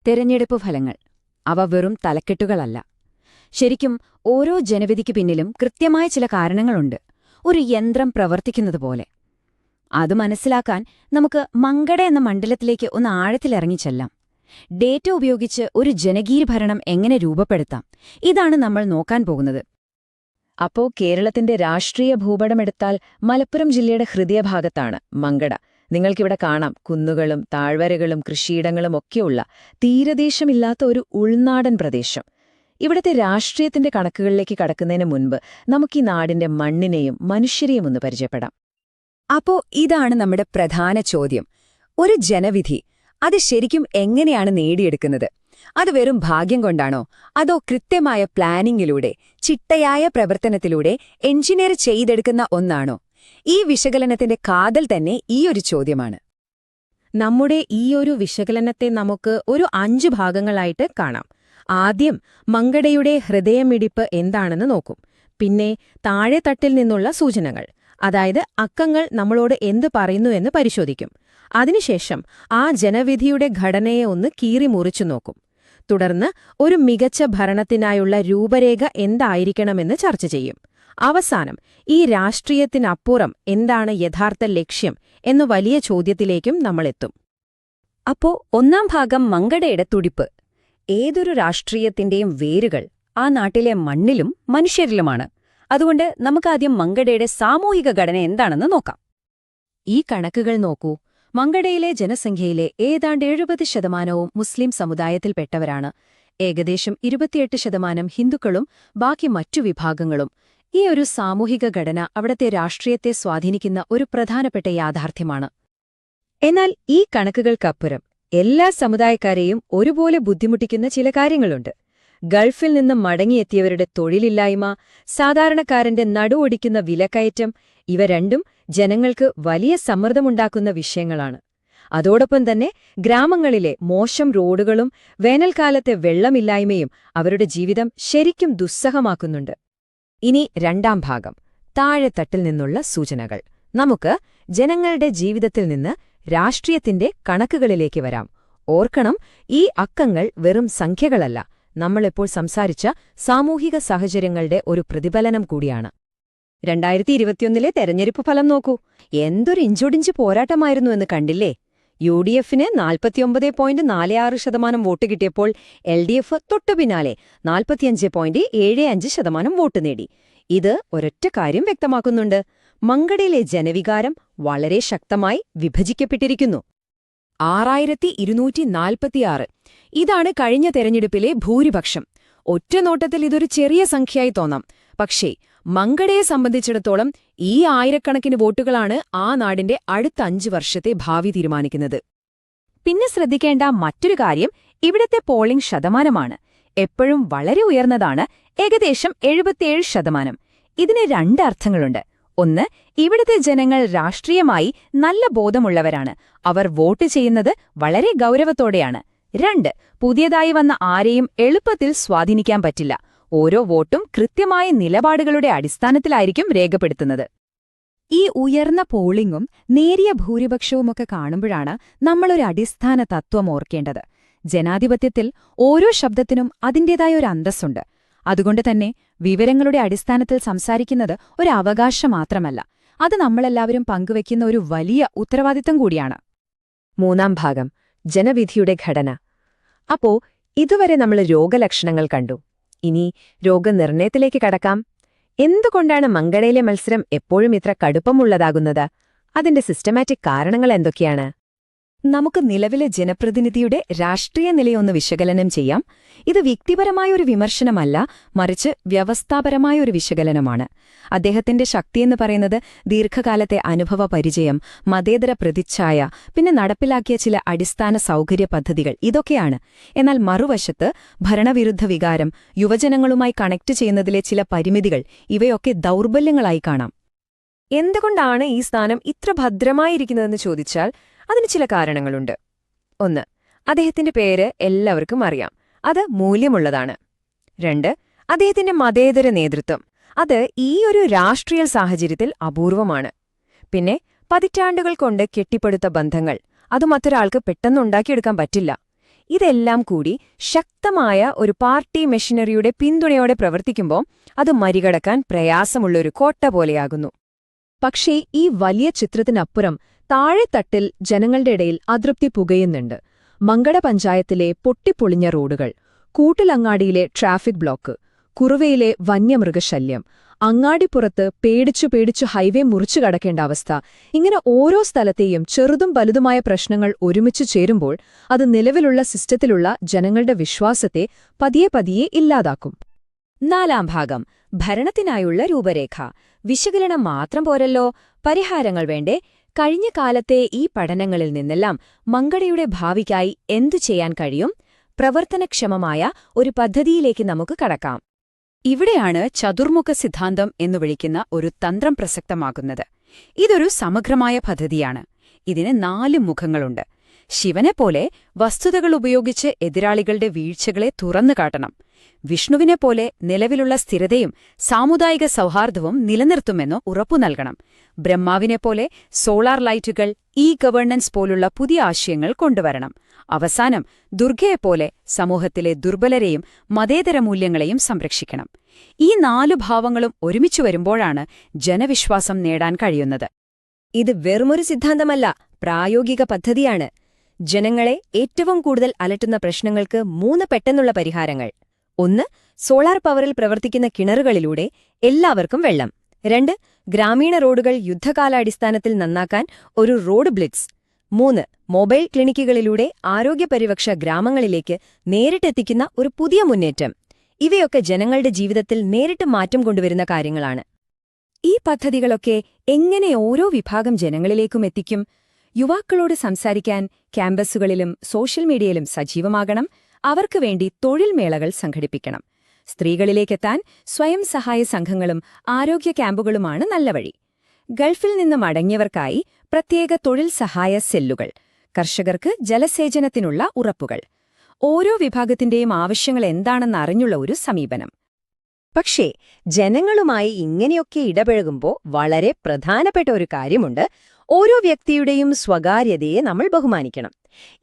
തെരഞ്ഞെടുപ്പ് ഫലങ്ങൾ അവ വെറും തലക്കെട്ടുകളല്ല. ശരിക്കും ഓരോ ജനവിധിക്കു പിന്നിലും കൃത്യമായ ചില കാരണങ്ങളുണ്ട്, ഒരു യന്ത്രം പ്രവർത്തിക്കുന്നതുപോലെ. അത് മനസ്സിലാക്കാൻ നമുക്ക് മങ്കട എന്ന മണ്ഡലത്തിലേക്ക് ഒന്ന് ആഴത്തിലിറങ്ങിച്ചെല്ലാം. ഡേറ്റ ഉപയോഗിച്ച് ഒരു ജനകീയ ഭരണം എങ്ങനെ രൂപപ്പെടുത്താം, ഇതാണ് നമ്മൾ നോക്കാൻ പോകുന്നത്. അപ്പോ കേരളത്തിന്റെ രാഷ്ട്രീയ ഭൂപടമെടുത്താൽ മലപ്പുറം ജില്ലയുടെ ഹൃദയഭാഗത്താണ് മങ്കട. നിങ്ങൾക്കിവിടെ കാണാം കുന്നുകളും താഴ്വരകളും കൃഷിയിടങ്ങളും ഒക്കെയുള്ള തീരദേശമില്ലാത്ത ഒരു ഉൾനാടൻ പ്രദേശം. ഇവിടത്തെ രാഷ്ട്രീയത്തിന്റെ കണക്കുകളിലേക്ക് കടക്കുന്നതിന് മുൻപ് നമുക്കീ നാടിന്റെ മണ്ണിനെയും മനുഷ്യരെയും ഒന്ന് പരിചയപ്പെടാം. അപ്പോ ഇതാണ് നമ്മുടെ പ്രധാന ചോദ്യം. ഒരു ജനവിധി അത് ശരിക്കും എങ്ങനെയാണ് നേടിയെടുക്കുന്നത്? അത് വെറും ഭാഗ്യം കൊണ്ടാണോ, അതോ കൃത്യമായ പ്ലാനിങ്ങിലൂടെ, ചിട്ടയായ പ്രവർത്തനത്തിലൂടെ എഞ്ചിനീയർ ചെയ്തെടുക്കുന്ന ഒന്നാണോ? ഈ വിശകലനത്തിന്റെ കാതൽ തന്നെ ഈയൊരു ചോദ്യമാണ്. നമ്മുടെ ഈയൊരു വിശകലനത്തെ നമുക്ക് ഒരു 5 ഭാഗങ്ങളായിട്ട് കാണാം. ആദ്യം മങ്കടയുടെ ഹൃദയമിടിപ്പ് എന്താണെന്ന് നോക്കും. പിന്നെ താഴെത്തട്ടിൽ നിന്നുള്ള സൂചനകൾ, അതായത് അക്കങ്ങൾ നമ്മളോട് എന്ത് പറയുന്നുവെന്ന് പരിശോധിക്കും. അതിനുശേഷം ആ ജനവിധിയുടെ ഘടനയെ ഒന്ന് കീറിമുറിച്ചു നോക്കും. തുടർന്ന് ഒരു മികച്ച ഭരണത്തിനായുള്ള രൂപരേഖ എന്തായിരിക്കണമെന്ന് ചർച്ച ചെയ്യും. അവസാനം ഈ രാഷ്ട്രീയത്തിനപ്പുറം എന്താണ് യഥാർത്ഥ ലക്ഷ്യം എന്നു വലിയ ചോദ്യത്തിലേക്കും നമ്മളെത്തും. അപ്പോ ഒന്നാം ഭാഗം മങ്കടയുടെ തുടിപ്പ്. ഏതൊരു രാഷ്ട്രീയത്തിന്റെയും വേരുകൾ ആ നാട്ടിലെ മണ്ണിലും മനുഷ്യരിലുമാണ്. അതുകൊണ്ട് നമുക്കാദ്യം മങ്കടയുടെ സാമൂഹിക ഘടന എന്താണെന്ന് നോക്കാം. ഈ കണക്കുകൾ നോക്കൂ. മങ്കടയിലെ ജനസംഖ്യയിലെ ഏതാണ്ട് 70% മുസ്ലിം സമുദായത്തിൽപ്പെട്ടവരാണ്. ഏകദേശം 28% ഹിന്ദുക്കളും ബാക്കി മറ്റു വിഭാഗങ്ങളും. ഈ ഒരു സാമൂഹിക ഘടന അവിടത്തെ രാഷ്ട്രീയത്തെ സ്വാധീനിക്കുന്ന ഒരു പ്രധാനപ്പെട്ട യാഥാർത്ഥ്യമാണ്. എന്നാൽ ഈ കണക്കുകൾക്കപ്പുറം എല്ലാ സമുദായക്കാരെയും ഒരുപോലെ ബുദ്ധിമുട്ടിക്കുന്ന ചില കാര്യങ്ങളുണ്ട്. ഗൾഫിൽ നിന്ന് മടങ്ങിയെത്തിയവരുടെ തൊഴിലില്ലായ്മ, സാധാരണക്കാരന്റെ നടുവൊടിക്കുന്ന വിലക്കയറ്റം, ഇവ രണ്ടും ജനങ്ങൾക്ക് വലിയ സമ്മർദ്ദമുണ്ടാക്കുന്ന വിഷയങ്ങളാണ്. അതോടൊപ്പം തന്നെ ഗ്രാമങ്ങളിലെ മോശം റോഡുകളും വേനൽക്കാലത്തെ വെള്ളമില്ലായ്മയും അവരുടെ ജീവിതം ശരിക്കും ദുസ്സഹമാക്കുന്നുണ്ട്. ഇനി രണ്ടാം ഭാഗം, താഴെത്തട്ടിൽ നിന്നുള്ള സൂചനകൾ. നമുക്ക് ജനങ്ങളുടെ ജീവിതത്തിൽ നിന്ന് രാഷ്ട്രീയത്തിന്റെ കണക്കുകളിലേക്ക് വരാം. ഓർക്കണം, ഈ അക്കങ്ങൾ വെറും സംഖ്യകളല്ല, നമ്മളെപ്പോൾ സംസാരിച്ച സാമൂഹിക സാഹചര്യങ്ങളുടെ ഒരു പ്രതിഫലനം കൂടിയാണ്. 2021 തെരഞ്ഞെടുപ്പ് ഫലം നോക്കൂ. എന്തൊരു ഇഞ്ചോടിഞ്ച് പോരാട്ടമായിരുന്നു എന്ന് കണ്ടില്ലേ? UDFന് 49.46% വോട്ട് കിട്ടിയപ്പോൾ LDF തൊട്ടുപിന്നാലെ 45.75% വോട്ട് നേടി. ഇത് ഒരൊറ്റ കാര്യം വ്യക്തമാക്കുന്നുണ്ട്: മങ്കടയിലെ ജനവികാരം വളരെ ശക്തമായി വിഭജിക്കപ്പെട്ടിരിക്കുന്നു. 6246. ഇതാണ് കഴിഞ്ഞ തെരഞ്ഞെടുപ്പിലെ ഭൂരിപക്ഷം. ഒറ്റനോട്ടത്തിൽ ഇതൊരു ചെറിയ സംഖ്യയായി തോന്നാം. പക്ഷേ മങ്കടയെ സംബന്ധിച്ചിടത്തോളം ഈ ആയിരക്കണക്കിന് വോട്ടുകളാണ് ആ നാടിന്റെ അടുത്ത 5 വർഷത്തെ ഭാവി തീരുമാനിക്കുന്നത്. പിന്നെ ശ്രദ്ധിക്കേണ്ട മറ്റൊരു കാര്യം ഇവിടത്തെ പോളിംഗ് ശതമാനമാണ്. എപ്പോഴും വളരെ ഉയർന്നതാണ്, ഏകദേശം 77%. ഇതിന് 2 അർത്ഥങ്ങളുണ്ട്. ഒന്ന്, ഇവിടുത്തെ ജനങ്ങൾ രാഷ്ട്രീയമായി നല്ല ബോധമുള്ളവരാണ്. അവർ വോട്ട് ചെയ്യുന്നത് വളരെ ഗൗരവത്തോടെയാണ്. 2, പുതിയതായി വന്ന ആരെയും എളുപ്പത്തിൽ സ്വാധീനിക്കാൻ പറ്റില്ല. ഓരോ വോട്ടും കൃത്യമായ നിലപാടുകളുടെ അടിസ്ഥാനത്തിലായിരിക്കും രേഖപ്പെടുത്തുന്നത്. ഈ ഉയർന്ന പോളിംഗും നേരിയ ഭൂരിപക്ഷവുമൊക്കെ കാണുമ്പോഴാണ് നമ്മളൊരു അടിസ്ഥാന തത്വം ഓർക്കേണ്ടത്. ജനാധിപത്യത്തിൽ ഓരോ ശബ്ദത്തിനും അതിൻ്റേതായ ഒരു അന്തസ്സുണ്ട്. അതുകൊണ്ട് തന്നെ വിവരങ്ങളുടെ അടിസ്ഥാനത്തിൽ സംസാരിക്കുന്നത് ഒരു അവകാശം മാത്രമല്ല, അത് നമ്മളെല്ലാവരും പങ്കുവയ്ക്കുന്ന ഒരു വലിയ ഉത്തരവാദിത്തം കൂടിയാണ്. മൂന്നാം ഭാഗം, ജനവിധിയുടെ ഘടന. അപ്പോ ഇതുവരെ നമ്മൾ രോഗലക്ഷണങ്ങൾ കണ്ടു. ഇനി രോഗനിർണയത്തിലേക്ക് കടക്കാം. എന്തുകൊണ്ടാണ് മങ്കടയിലെ മത്സരം എപ്പോഴും ഇത്ര കടുപ്പമുള്ളതാകുന്നത്? അതിന്റെ സിസ്റ്റമാറ്റിക് കാരണങ്ങൾ എന്തൊക്കെയാണ്? നമുക്ക് നിലവിലെ ജനപ്രതിനിധിയുടെ രാഷ്ട്രീയ നിലയൊന്ന് വിശകലനം ചെയ്യാം. ഇത് വ്യക്തിപരമായൊരു വിമർശനമല്ല, മറിച്ച് വ്യവസ്ഥാപരമായൊരു വിശകലനമാണ്. അദ്ദേഹത്തിന്റെ ശക്തിയെന്ന് പറയുന്നത് ദീർഘകാലത്തെ അനുഭവ പരിചയം, മതേതര പ്രതിച്ഛായ, പിന്നെ നടപ്പിലാക്കിയ ചില അടിസ്ഥാന സൗകര്യ പദ്ധതികൾ, ഇതൊക്കെയാണ്. എന്നാൽ മറുവശത്ത് ഭരണവിരുദ്ധ വികാരം, യുവജനങ്ങളുമായി കണക്ട് ചെയ്യുന്നതിലെ ചില പരിമിതികൾ, ഇവയൊക്കെ ദൗർബല്യങ്ങളായി കാണാം. എന്തുകൊണ്ടാണ് ഈ സ്ഥാനം ഇത്ര ഭദ്രമായിരിക്കുന്നതെന്ന് ചോദിച്ചാൽ അതിന് ചില കാരണങ്ങളുണ്ട്. 1, അദ്ദേഹത്തിന്റെ പേര് എല്ലാവർക്കും അറിയാം, അത് മൂല്യമുള്ളതാണ്. 2, അദ്ദേഹത്തിന്റെ മതേതര നേതൃത്വം, അത് ഈ ഒരു രാഷ്ട്രീയ സാഹചര്യത്തിൽ അപൂർവമാണ്. പിന്നെ പതിറ്റാണ്ടുകൾ കൊണ്ട് കെട്ടിപ്പടുത്ത ബന്ധങ്ങൾ, അത് മറ്റൊരാൾക്ക് പെട്ടെന്നുണ്ടാക്കിയെടുക്കാൻ പറ്റില്ല. ഇതെല്ലാം കൂടി ശക്തമായ ഒരു പാർട്ടി മെഷീനറിയുടെ പിന്തുണയോടെ പ്രവർത്തിക്കുമ്പോൾ അത് മറികടക്കാൻ പ്രയാസമുള്ളൊരു കോട്ട പോലെയാകുന്നു. പക്ഷേ ഈ വലിയ ചിത്രത്തിനപ്പുറം താഴെത്തട്ടിൽ ജനങ്ങളുടെ ഇടയിൽ അതൃപ്തി പുകയുന്നുണ്ട്. മങ്കട പഞ്ചായത്തിലെ പൊട്ടിപ്പൊളിഞ്ഞ റോഡുകൾ, കൂട്ടിലങ്ങാടിയിലെ ട്രാഫിക് ബ്ലോക്ക്, കുറുവയിലെ വന്യമൃഗശല്യം, അങ്ങാടിപ്പുറത്ത് പേടിച്ചു ഹൈവേ മുറിച്ചു കടക്കേണ്ട അവസ്ഥ, ഇങ്ങനെ ഓരോ സ്ഥലത്തെയും ചെറുതും വലുതുമായ പ്രശ്നങ്ങൾ ഒരുമിച്ചു ചേരുമ്പോൾ അത് നിലവിലുള്ള സിസ്റ്റത്തിലുള്ള ജനങ്ങളുടെ വിശ്വാസത്തെ പതിയെ ഇല്ലാതാക്കും. 4-ാം ഭാഗം ഭരണത്തിനായുള്ള രൂപരേഖ. വിശകലനം മാത്രം പോരല്ലോ, പരിഹാരങ്ങൾ വേണ്ടേ? കഴിഞ്ഞ കാലത്തെ ഈ പഠനങ്ങളിൽ നിന്നെല്ലാം മങ്കടയുടെ ഭാവിക്കായി എന്തു ചെയ്യാൻ കഴിയും? പ്രവർത്തനക്ഷമമായ ഒരു പദ്ധതിയിലേക്ക് നമുക്ക് കടക്കാം. ഇവിടെയാണ് ചതുർമുഖ സിദ്ധാന്തം എന്നു വിളിക്കുന്ന ഒരു തന്ത്രം പ്രസക്തമാകുന്നത്. ഇതൊരു സമഗ്രമായ പദ്ധതിയാണ്. ഇതിന് 4 മുഖങ്ങളുണ്ട്. ശിവനെപ്പോലെ വസ്തുതകൾ ഉപയോഗിച്ച് എതിരാളികളുടെ വീഴ്ചകളെ തുറന്നു കാട്ടണം. വിഷ്ണുവിനെപ്പോലെ നിലവിലുള്ള സ്ഥിരതയും സാമുദായിക സൗഹാർദ്ദവും നിലനിർത്തുമെന്ന് ഉറപ്പു നൽകണം. ബ്രഹ്മാവിനെപ്പോലെ സോളാർ ലൈറ്റുകൾ, ഗവേണൻസ് പോലുള്ള പുതിയ ആശയങ്ങൾ കൊണ്ടുവരണം. അവസാനം ദുർഗയെപ്പോലെ സമൂഹത്തിലെ ദുർബലരെയും മതേതര മൂല്യങ്ങളെയും സംരക്ഷിക്കണം. ഈ 4 ഭാവങ്ങളും ഒരുമിച്ചു വരുമ്പോഴാണ് ജനവിശ്വാസം നേടാൻ കഴിയുന്നത്. ഇത് വെറുമൊരു സിദ്ധാന്തമല്ല, പ്രായോഗിക പദ്ധതിയാണ്. ജനങ്ങളെ ഏറ്റവും കൂടുതൽ അലട്ടുന്ന പ്രശ്നങ്ങൾക്ക് 3 പെട്ടെന്നുള്ള പരിഹാരങ്ങൾ. 1. സോളാർ പവറിൽ പ്രവർത്തിക്കുന്ന കിണറുകളിലൂടെ എല്ലാവർക്കും വെള്ളം. 2. ഗ്രാമീണ റോഡുകൾ യുദ്ധകാലാടിസ്ഥാനത്തിൽ നന്നാക്കാൻ ഒരു റോഡ് ബ്ലിറ്റ്സ്. 3. മൊബൈൽ ക്ലിനിക്കുകളിലൂടെ ആരോഗ്യപരിരക്ഷ ഗ്രാമങ്ങളിലേക്ക് നേരിട്ടെത്തിക്കുന്ന ഒരു പുതിയ മുന്നേറ്റം. ഇവയൊക്കെ ജനങ്ങളുടെ ജീവിതത്തിൽ നേരിട്ട് മാറ്റം കൊണ്ടുവരുന്ന കാര്യങ്ങളാണ്. ഈ പദ്ധതികളൊക്കെ എങ്ങനെ ഓരോ വിഭാഗം ജനങ്ങളിലേക്കും എത്തിക്കും? യുവാക്കളോട് സംസാരിക്കാൻ ക്യാമ്പസുകളിലും സോഷ്യൽ മീഡിയയിലും സജീവമാകണം. അവർക്ക് വേണ്ടി തൊഴിൽ മേളകൾ സംഘടിപ്പിക്കണം. സ്ത്രീകളിലേക്കെത്താൻ സ്വയം സഹായ സംഘങ്ങളും ആരോഗ്യ ക്യാമ്പുകളുമാണ് നല്ല വഴി. ഗൾഫിൽ നിന്ന് മടങ്ങിയവർക്കായി പ്രത്യേക തൊഴിൽ സഹായ സെല്ലുകൾ, കർഷകർക്ക് ജലസേചനത്തിനുള്ള ഉറപ്പുകൾ. ഓരോ വിഭാഗത്തിന്റെയും ആവശ്യങ്ങൾ എന്താണെന്നറിഞ്ഞുള്ള ഒരു സമീപനം. പക്ഷേ ജനങ്ങളുമായി ഇങ്ങനെയൊക്കെ ഇടപഴകുമ്പോൾ വളരെ പ്രധാനപ്പെട്ട ഒരു കാര്യമുണ്ട്. ഓരോ വ്യക്തിയുടെയും സ്വകാര്യതയെ നമ്മൾ ബഹുമാനിക്കണം.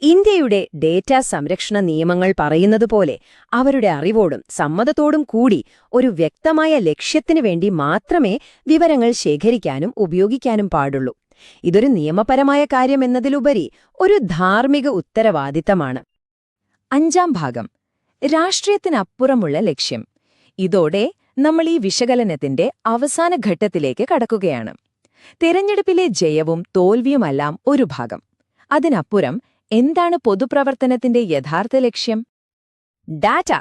ഇന്ത്യയുടെ ഡേറ്റാ സംരക്ഷണ നിയമങ്ങൾ പറയുന്നതുപോലെ അവരുടെ അറിവോടും സമ്മതത്തോടും കൂടി ഒരു വ്യക്തമായ ലക്ഷ്യത്തിനു വേണ്ടി മാത്രമേ വിവരങ്ങൾ ശേഖരിക്കാനും ഉപയോഗിക്കാനും പാടുള്ളൂ. ഇതൊരു നിയമപരമായ കാര്യമെന്നതിലുപരി ഒരു ധാർമ്മിക ഉത്തരവാദിത്തമാണ്. 5-ാം ഭാഗം രാഷ്ട്രീയത്തിനപ്പുറമുള്ള ലക്ഷ്യം. ഇതോടെ നമ്മൾ ഈ വിശകലനത്തിന്റെ അവസാന ഘട്ടത്തിലേക്ക് കടക്കുകയാണ്. തെരഞ്ഞെടുപ്പിലെ ജയവും തോൽവിയുമെല്ലാം ഒരു ഭാഗം. അതിനപ്പുറം എന്താണ് പൊതുപ്രവർത്തനത്തിന്റെ യഥാർത്ഥ ലക്ഷ്യം? ഡാറ്റ.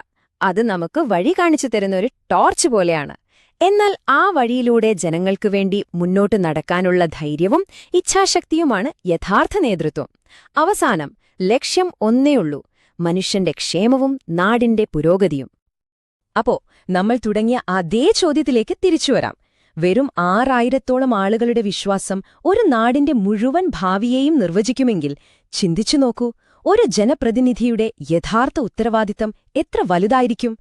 അത് നമുക്ക് വഴി കാണിച്ചു തരുന്നൊരു ടോർച്ച് പോലെയാണ്. എന്നാൽ ആ വഴിയിലൂടെ ജനങ്ങൾക്കു വേണ്ടി മുന്നോട്ട് നടക്കാനുള്ള ധൈര്യവും ഇച്ഛാശക്തിയുമാണ് യഥാർത്ഥ നേതൃത്വം. അവസാനം ലക്ഷ്യം ഒന്നേയുള്ളൂ: മനുഷ്യന്റെ ക്ഷേമവും നാടിന്റെ പുരോഗതിയും. അപ്പോ നമ്മൾ തുടങ്ങിയ അതേ ചോദ്യത്തിലേക്ക് തിരിച്ചുവരാം. വെറും 6000-ഓളം ആളുകളുടെ വിശ്വാസം ഒരു നാടിന്റെ മുഴുവൻ ഭാവിയെയും നിർവചിക്കുമെങ്കിൽ ചിന്തിച്ചു നോക്കൂ, ഒരു ജനപ്രതിനിധിയുടെ യഥാർത്ഥ ഉത്തരവാദിത്തം എത്ര വലുതായിരിക്കും?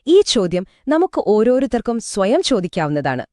ഈ ചോദ്യം നമുക്ക് ഓരോരുത്തർക്കും സ്വയം ചോദിക്കാവുന്നതാണ്.